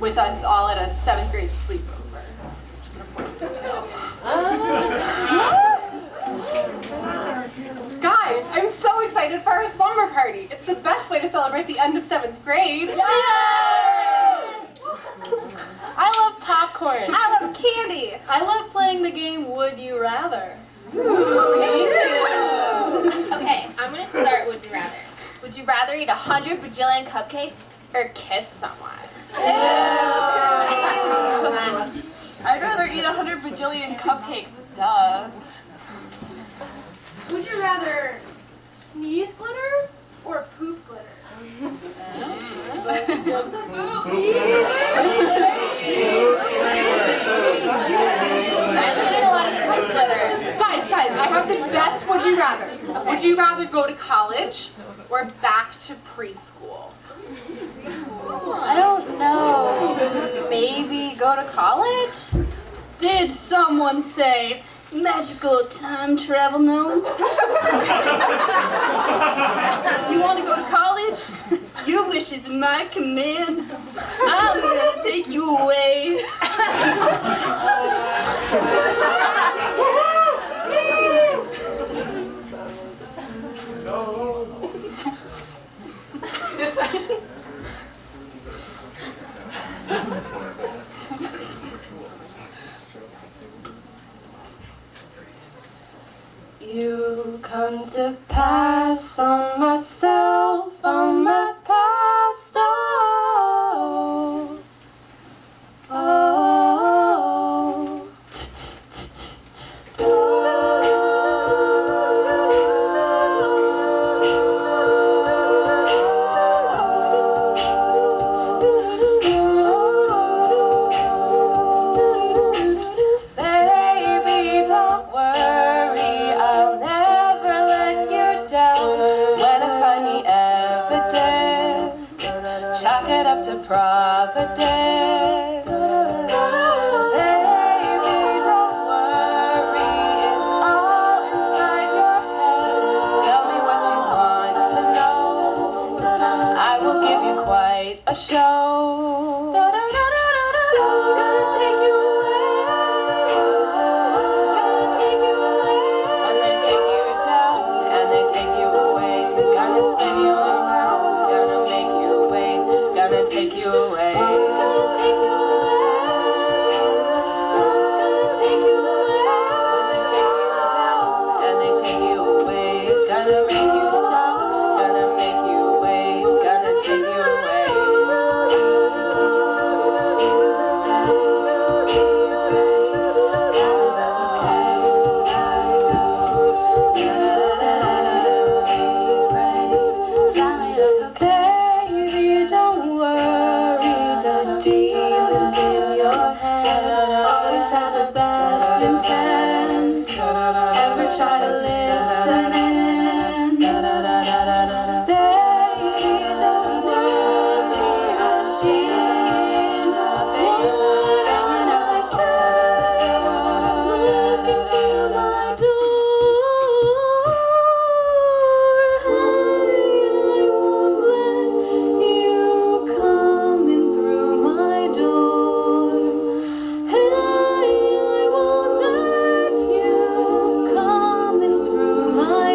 with us all at a 7th grade sleepover, which is an important detail. Guys, I'm so excited for our slumber party. It's the best way to celebrate the end of 7th grade. Yay! I love popcorn. I love candy. I love playing the game Would You Rather. Okay, I'm gonna start Would You Rather. Would you rather eat 100 bajillion cupcakes or kiss someone? I'd rather eat 100 bajillion cupcakes, duh. Would you rather sneeze glitter or poop glitter? Guys, I have the best would you rather. Okay. Would you rather go to college or back to preschool? I don't know. Maybe go to college? Did someone say magical time travel gnome? You want to go to college? Your wish is my command. I'm gonna take you away. You come to pass on myself, on my past, oh, oh. Baby, don't worry, I'll never let you down. When I find the evidence, chalk it up to Providence. Baby, don't worry, it's all inside your head. Tell me what you want to know, I will give you quite a show. Gonna take you away, gonna take you away. And they take you down, and they take you away. Gonna spin you around, gonna make you wait. Gonna take you away, gonna take you away. Gonna take you away. And they take you down, and they take you away. Gonna make you stop, gonna make you wait. Gonna take you away. Baby, don't worry, the demons in your head always have the best intent. Ever try to listen in? Baby, don't worry, I've seen her face hanging out the cast, looking through my door. Hey, I won't let you come in through my door. Hey, I won't let you come in through my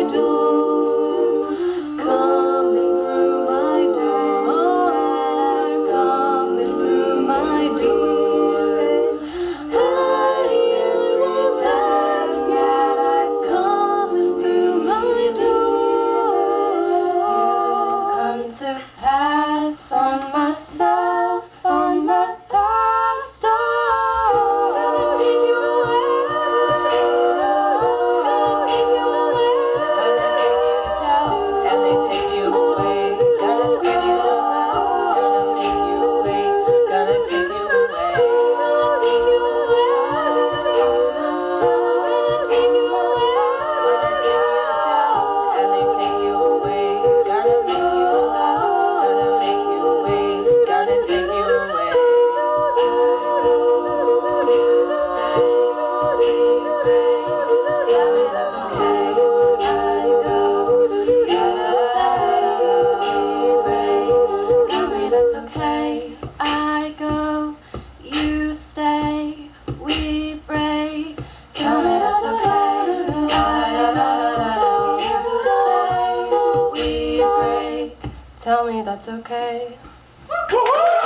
Tell me that's okay. Woohoo!